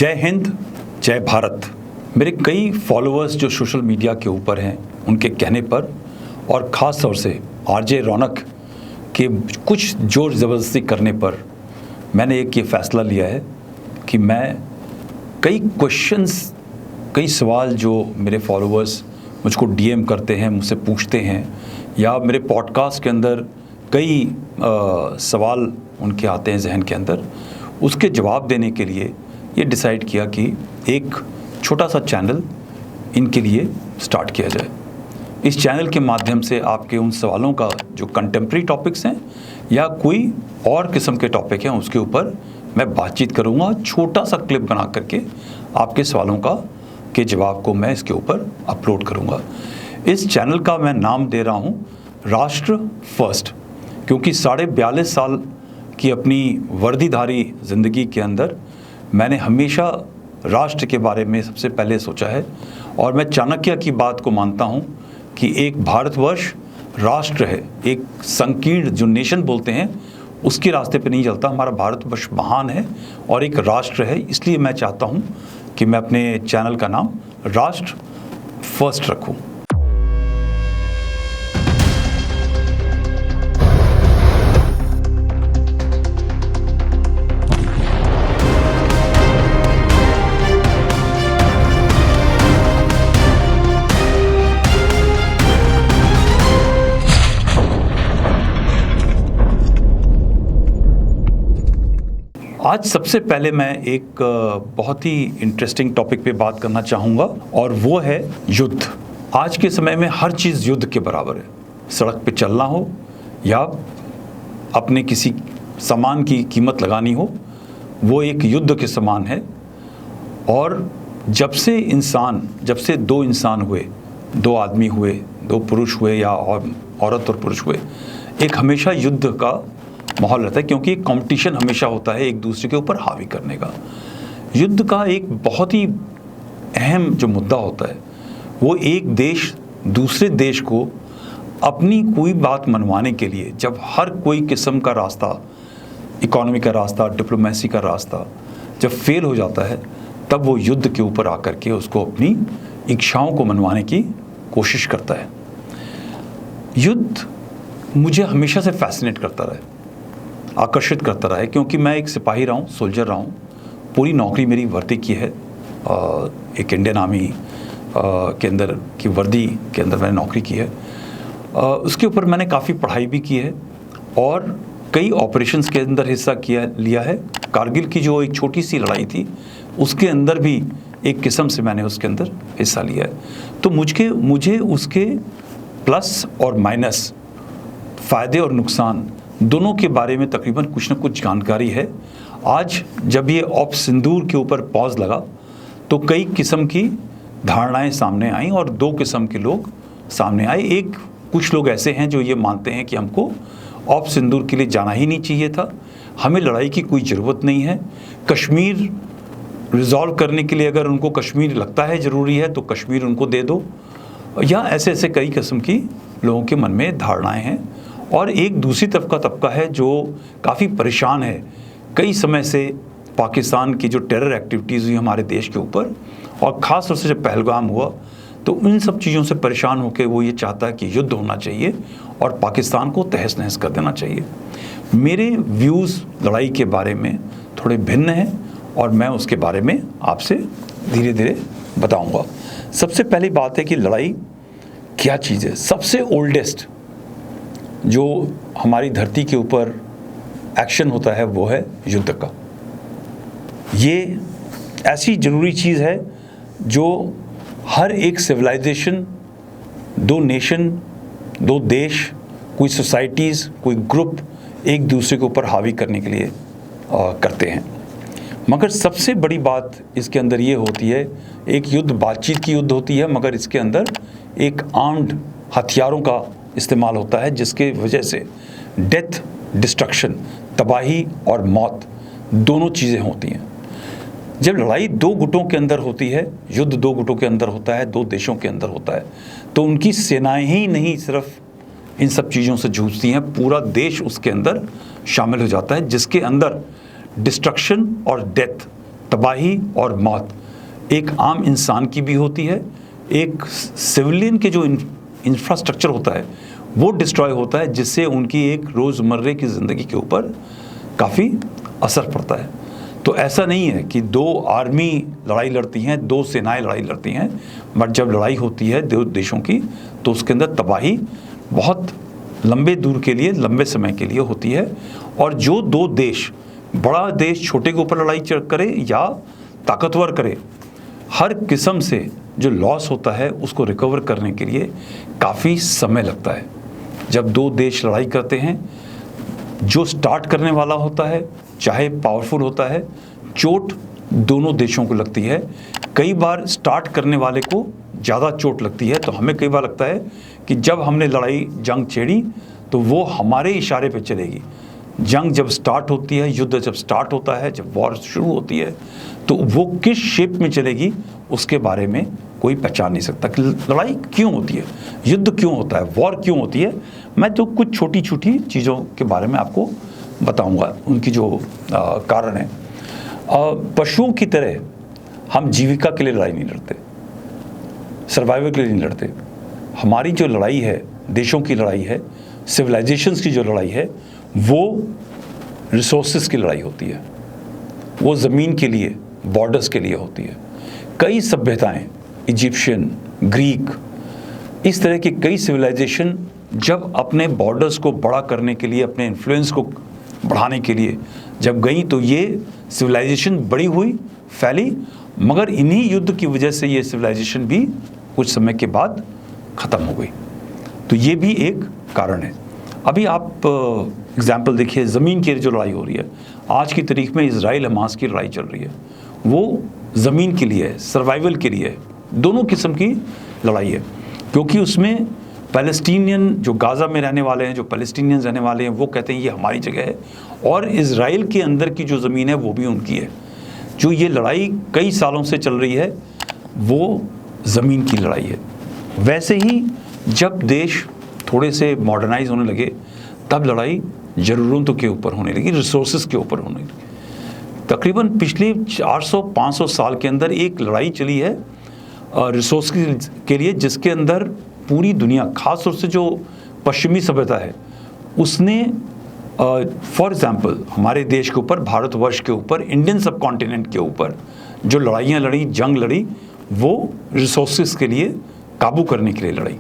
जय हिंद, जय भारत। मेरे कई फॉलोअर्स जो सोशल मीडिया के ऊपर हैं, उनके कहने पर और ख़ास तौर से आरजे रौनक के कुछ जोर ज़बरदस्ती करने पर मैंने एक ये फ़ैसला लिया है कि मैं कई सवाल जो मेरे फॉलोअर्स मुझको डीएम करते हैं, मुझसे पूछते हैं, या मेरे पॉडकास्ट के अंदर कई सवाल उनके आते हैं जहन के अंदर, उसके जवाब देने के लिए ये डिसाइड किया कि एक छोटा सा चैनल इनके लिए स्टार्ट किया जाए। इस चैनल के माध्यम से आपके उन सवालों का जो कंटेम्प्रेरी टॉपिक्स हैं या कोई और किस्म के टॉपिक हैं, उसके ऊपर मैं बातचीत करूँगा। छोटा सा क्लिप बना करके आपके सवालों के जवाब को मैं इसके ऊपर अपलोड करूँगा। इस चैनल का मैं नाम दे रहा हूँ राष्ट्र फर्स्ट, क्योंकि 42.5 साल की अपनी वर्दीधारी ज़िंदगी के अंदर मैंने हमेशा राष्ट्र के बारे में सबसे पहले सोचा है। और मैं चाणक्य की बात को मानता हूँ कि एक भारतवर्ष राष्ट्र है, एक संकीर्ण जो नेशन बोलते हैं उसके रास्ते पे नहीं चलता। हमारा भारतवर्ष महान है और एक राष्ट्र है, इसलिए मैं चाहता हूँ कि मैं अपने चैनल का नाम राष्ट्र फर्स्ट रखूँ। आज सबसे पहले मैं एक बहुत ही इंटरेस्टिंग टॉपिक पे बात करना चाहूँगा और वो है युद्ध। आज के समय में हर चीज़ युद्ध के बराबर है। सड़क पे चलना हो या अपने किसी सामान की कीमत लगानी हो, वो एक युद्ध के समान है। और जब से दो इंसान हुए, दो आदमी हुए, दो पुरुष हुए या औरत और पुरुष हुए, एक हमेशा युद्ध का माहौल रहता है, क्योंकि एक कंपटीशन हमेशा होता है एक दूसरे के ऊपर हावी करने का। युद्ध का एक बहुत ही अहम जो मुद्दा होता है वो एक देश दूसरे देश को अपनी कोई बात मनवाने के लिए, जब हर कोई किस्म का रास्ता, इकोनॉमी का रास्ता, डिप्लोमेसी का रास्ता जब फेल हो जाता है, तब वो युद्ध के ऊपर आकर के उसको अपनी इच्छाओं को मनवाने की कोशिश करता है। युद्ध मुझे हमेशा से फैसिनेट करता रहा है, आकर्षित करता रहा है, क्योंकि मैं एक सिपाही रहा हूँ, सोल्जर रहा हूँ। पूरी नौकरी मेरी वर्दी की है, एक इंडियन आर्मी के अंदर की वर्दी के अंदर मैंने नौकरी की है। उसके ऊपर मैंने काफ़ी पढ़ाई भी की है और कई ऑपरेशंस के अंदर हिस्सा लिया है। कारगिल की जो एक छोटी सी लड़ाई थी उसके अंदर भी एक किस्म से मैंने उसके अंदर हिस्सा लिया है। तो मुझे उसके प्लस और माइनस, फ़ायदे और नुकसान दोनों के बारे में तकरीबन कुछ न कुछ जानकारी है। आज जब ये ऑपरेशन सिंदूर के ऊपर पॉज लगा तो कई किस्म की धारणाएं सामने आईं और दो किस्म के लोग सामने आए। कुछ लोग ऐसे हैं जो ये मानते हैं कि हमको ऑपरेशन सिंदूर के लिए जाना ही नहीं चाहिए था, हमें लड़ाई की कोई ज़रूरत नहीं है, कश्मीर रिजॉल्व करने के लिए अगर उनको कश्मीर लगता है ज़रूरी है तो कश्मीर उनको दे दो, या ऐसे कई किस्म की लोगों के मन में धारणाएँ हैं। और एक दूसरी तरफ का तबका है जो काफ़ी परेशान है कई समय से पाकिस्तान की जो टेरर एक्टिविटीज़ हुई हमारे देश के ऊपर, और ख़ास तौर से जब पहलगाम हुआ तो उन सब चीज़ों से परेशान होकर वो ये चाहता है कि युद्ध होना चाहिए और पाकिस्तान को तहस नहस कर देना चाहिए। मेरे व्यूज़ लड़ाई के बारे में थोड़े भिन्न हैं और मैं उसके बारे में आपसे धीरे धीरे बताऊँगा। सबसे पहली बात है कि लड़ाई क्या चीज़ है। सबसे ओल्डेस्ट जो हमारी धरती के ऊपर एक्शन होता है वो है युद्ध का। ये ऐसी ज़रूरी चीज़ है जो हर एक सिविलाइजेशन, दो नेशन, दो देश, कोई सोसाइटीज़, कोई ग्रुप एक दूसरे के ऊपर हावी करने के लिए करते हैं। मगर सबसे बड़ी बात इसके अंदर ये होती है, एक युद्ध बातचीत की युद्ध होती है, मगर इसके अंदर एक आर्म्ड हथियारों का इस्तेमाल होता है, जिसके वजह से डेथ, डिस्ट्रक्शन, तबाही और मौत दोनों चीज़ें होती हैं। जब लड़ाई दो गुटों के अंदर होती है, युद्ध दो गुटों के अंदर होता है, दो देशों के अंदर होता है, तो उनकी सेनाएं ही नहीं सिर्फ इन सब चीज़ों से जूझती हैं, पूरा देश उसके अंदर शामिल हो जाता है, जिसके अंदर डिस्ट्रक्शन और डेथ तबाही और मौत एक आम इंसान की भी होती है, एक सिविलियन के जो इंफ्रास्ट्रक्चर होता है वो डिस्ट्रॉय होता है, जिससे उनकी एक रोज़मर्रे की ज़िंदगी के ऊपर काफ़ी असर पड़ता है। तो ऐसा नहीं है कि दो आर्मी लड़ाई लड़ती हैं, दो सेनाएं लड़ाई लड़ती हैं, बट जब लड़ाई होती है दो देशों की तो उसके अंदर तबाही बहुत लंबे दूर के लिए, लंबे समय के लिए होती है। और जो दो देश, बड़ा देश छोटे के ऊपर लड़ाई करे या ताकतवर करे, हर किस्म से जो लॉस होता है उसको रिकवर करने के लिए काफ़ी समय लगता है। जब दो देश लड़ाई करते हैं, जो स्टार्ट करने वाला होता है चाहे पावरफुल होता है, चोट दोनों देशों को लगती है। कई बार स्टार्ट करने वाले को ज़्यादा चोट लगती है। तो हमें कई बार लगता है कि जब हमने लड़ाई जंग छेड़ी तो वो हमारे इशारे पे चलेगी। जंग जब स्टार्ट होती है, युद्ध जब स्टार्ट होता है, जब वॉर शुरू होती है, तो वो किस शेप में चलेगी उसके बारे में कोई पहचान नहीं सकता कि लड़ाई क्यों होती है, युद्ध क्यों होता है, वॉर क्यों होती है। मैं तो कुछ छोटी छोटी चीज़ों के बारे में आपको बताऊंगा, उनकी जो कारण है। पशुओं की तरह हम जीविका के लिए लड़ाई नहीं लड़ते, सर्वाइवल के लिए नहीं लड़ते। हमारी जो लड़ाई है, देशों की लड़ाई है, सिविलाइजेशंस की जो लड़ाई है, वो रिसोर्सेज की लड़ाई होती है। वो ज़मीन के लिए, बॉर्डर्स के लिए होती है। कई सभ्यताएं, इजिप्शियन, ग्रीक, इस तरह की कई सिविलाइजेशन जब अपने बॉर्डर्स को बड़ा करने के लिए, अपने इन्फ्लुएंस को बढ़ाने के लिए जब गई, तो ये सिविलाइजेशन बड़ी हुई, फैली, मगर इन्हीं युद्ध की वजह से ये सिविलाइजेशन भी कुछ समय के बाद ख़त्म हो गई। तो ये भी एक कारण है। अभी आप एग्जाम्पल देखिए, ज़मीन की जो लड़ाई हो रही है आज की तारीख में, इजराइल हमास की लड़ाई चल रही है, वो ज़मीन के लिए है, सर्वाइवल के लिए है। दोनों किस्म की लड़ाई है, क्योंकि उसमें पैलेस्टीनियन जो गाज़ा में रहने वाले हैं, जो पैलेस्टीनियंस रहने वाले हैं, वो कहते हैं ये हमारी जगह है, और इजराइल के अंदर की जो ज़मीन है वो भी उनकी है। जो ये लड़ाई कई सालों से चल रही है वो ज़मीन की लड़ाई है। वैसे ही जब देश थोड़े से मॉडर्नाइज होने लगे, तब लड़ाई ज़रूरतों के ऊपर होने लगी, रिसोर्सेज के ऊपर होने लगी। तकरीबन पिछले 400-500 साल के अंदर एक लड़ाई चली है रिसोर्स के लिए, जिसके अंदर पूरी दुनिया, ख़ास तौर से जो पश्चिमी सभ्यता है, उसने फॉर एग्ज़ाम्पल हमारे देश के ऊपर, भारतवर्ष के ऊपर, इंडियन सब कॉन्टिनेंट के ऊपर जो लड़ाइयाँ लड़ी, जंग लड़ी, वो रिसोर्सेज के लिए, काबू करने के लिए लड़ाई।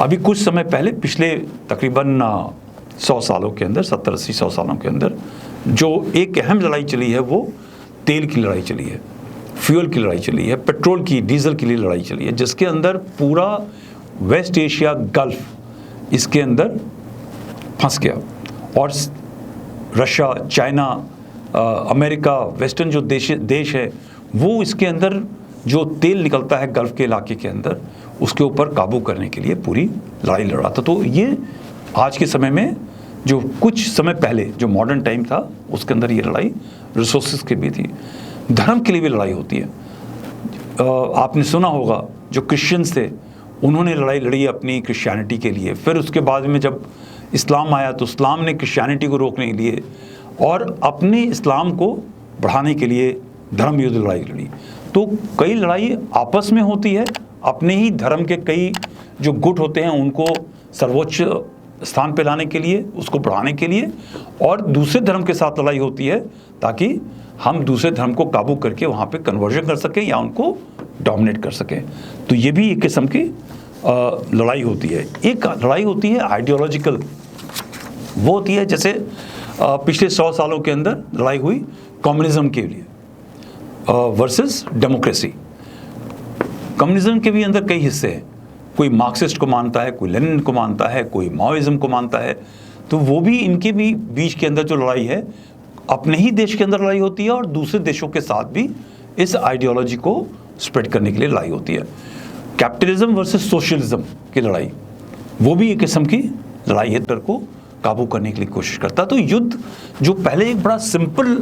अभी कुछ समय पहले, पिछले तकरीबन 100 सालों के अंदर, 70-80-100 सालों के अंदर जो एक अहम लड़ाई चली है, वो तेल की लड़ाई चली है, फ्यूल की लड़ाई चली है, पेट्रोल की, डीजल के लिए लड़ाई चली है, जिसके अंदर पूरा वेस्ट एशिया, गल्फ इसके अंदर फंस गया। और रशिया, चाइना, अमेरिका, वेस्टर्न जो देश है, वो इसके अंदर जो तेल निकलता है गल्फ के इलाके के अंदर, उसके ऊपर काबू करने के लिए पूरी लड़ाई लड़ा था। तो ये आज के समय में, जो कुछ समय पहले जो मॉडर्न टाइम था, उसके अंदर ये लड़ाई रिसोर्सेज की भी थी। धर्म के लिए भी लड़ाई होती है। आपने सुना होगा जो क्रिश्चियंस थे, उन्होंने लड़ाई लड़ी अपनी क्रिश्चियनिटी के लिए। फिर उसके बाद में जब इस्लाम आया, तो इस्लाम ने क्रिश्चियनिटी को रोकने के लिए और अपने इस्लाम को बढ़ाने के लिए धर्म युद्ध लड़ाई लड़ी। तो कई लड़ाई आपस में होती है, अपने ही धर्म के कई जो गुट होते हैं उनको सर्वोच्च स्थान पे लाने के लिए, उसको बढ़ाने के लिए, और दूसरे धर्म के साथ लड़ाई होती है ताकि हम दूसरे धर्म को काबू करके वहाँ पे कन्वर्जन कर सकें या उनको डोमिनेट कर सकें। तो ये भी एक किस्म की लड़ाई होती है। एक लड़ाई होती है आइडियोलॉजिकल, वो होती है जैसे पिछले 100 सालों के अंदर लड़ाई हुई कम्युनिज्म के लिए वर्सेस डेमोक्रेसी। कम्युनिज्म के भी अंदर कई हिस्से हैं, कोई मार्क्सिस्ट को मानता है, कोई लेनिन को मानता है, कोई माओइज्म को मानता है। तो वो भी, इनके भी बीच के अंदर जो लड़ाई है, अपने ही देश के अंदर लड़ाई होती है और दूसरे देशों के साथ भी इस आइडियोलॉजी को स्प्रेड करने के लिए लड़ाई होती है। कैपिटलिज्म वर्सेस सोशलिज्म की लड़ाई, वो भी एक किस्म की लड़ाई है, डर को काबू करने के लिए कोशिश करता। तो युद्ध जो पहले एक बड़ा सिंपल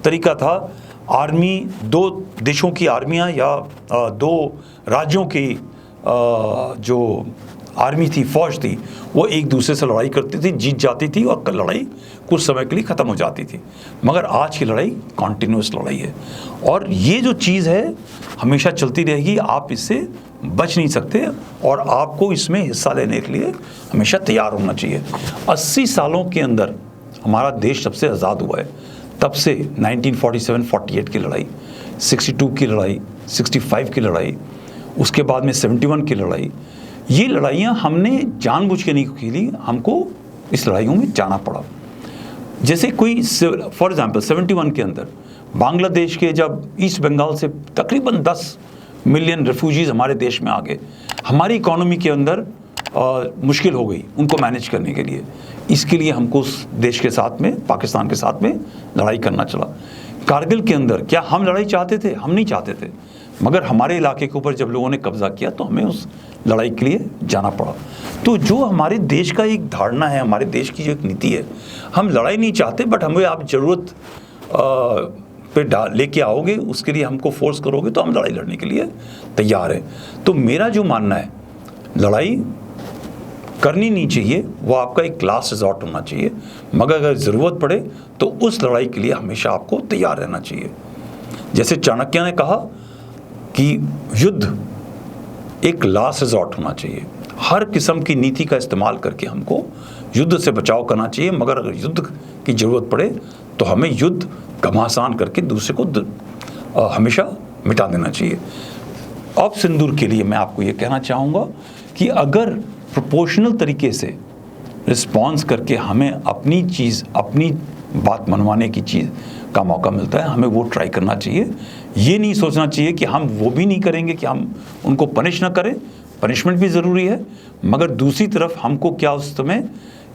तरीका था, आर्मी, दो देशों की आर्मियां या दो राज्यों की जो आर्मी थी, फौज थी, वो एक दूसरे से लड़ाई करती थी, जीत जाती थी और लड़ाई कुछ समय के लिए ख़त्म हो जाती थी, मगर आज की लड़ाई कॉन्टिन्यूस लड़ाई है और ये जो चीज़ है हमेशा चलती रहेगी। आप इससे बच नहीं सकते और आपको इसमें हिस्सा लेने के लिए हमेशा तैयार होना चाहिए। 80 सालों के अंदर हमारा देश जब से आज़ाद हुआ है तब से 1947-48 की लड़ाई, 62 की लड़ाई, 65 की लड़ाई, उसके बाद में 71 की लड़ाई, ये लड़ाइयाँ हमने जानबूझ के नहीं खेली, हमको इस लड़ाइयों में जाना पड़ा। जैसे कोई फॉर एग्जांपल 71 के अंदर बांग्लादेश के जब ईस्ट बंगाल से तकरीबन 10 मिलियन रेफ्यूजीज़ हमारे देश में आ गए, हमारी इकोनॉमी के अंदर मुश्किल हो गई उनको मैनेज करने के लिए। इसके लिए हमको उस देश के साथ में, पाकिस्तान के साथ में लड़ाई करना चला। कारगिल के अंदर क्या हम लड़ाई चाहते थे? हम नहीं चाहते थे, मगर हमारे इलाके के ऊपर जब लोगों ने कब्जा किया तो हमें उस लड़ाई के लिए जाना पड़ा। तो जो हमारे देश का एक धारणा है, हमारे देश की जो एक नीति है, हम लड़ाई नहीं चाहते, बट हमें आप ज़रूरत पे लेके आओगे, उसके लिए हमको फोर्स करोगे तो हम लड़ाई लड़ने के लिए तैयार हैं। तो मेरा जो मानना है, लड़ाई करनी नहीं चाहिए, वो आपका एक लास्ट रिजॉर्ट होना चाहिए, मगर अगर ज़रूरत पड़े तो उस लड़ाई के लिए हमेशा आपको तैयार रहना चाहिए। जैसे चाणक्य ने कहा कि युद्ध एक लास्ट रिजॉर्ट होना चाहिए। हर किस्म की नीति का इस्तेमाल करके हमको युद्ध से बचाव करना चाहिए, मगर अगर युद्ध की ज़रूरत पड़े तो हमें युद्ध घमासान करके दूसरे को हमेशा मिटा देना चाहिए। अब सिंदूर के लिए मैं आपको ये कहना चाहूँगा कि अगर प्रोपोर्शनल तरीके से रिस्पॉन्स करके हमें अपनी चीज़, अपनी बात मनवाने की चीज़ का मौका मिलता है, हमें वो ट्राई करना चाहिए। ये नहीं सोचना चाहिए कि हम वो भी नहीं करेंगे कि हम उनको पनिश ना करें, पनिशमेंट भी ज़रूरी है, मगर दूसरी तरफ हमको क्या उस समय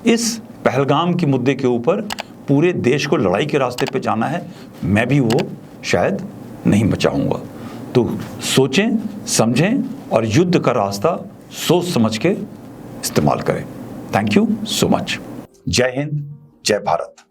इस पहलगाम के मुद्दे के ऊपर पूरे देश को लड़ाई के रास्ते पे जाना है, मैं भी वो शायद नहीं बचाऊंगा। तो सोचें, समझें और युद्ध का रास्ता सोच समझ के इस्तेमाल करें। Thank you so much. जय हिंद, जय भारत।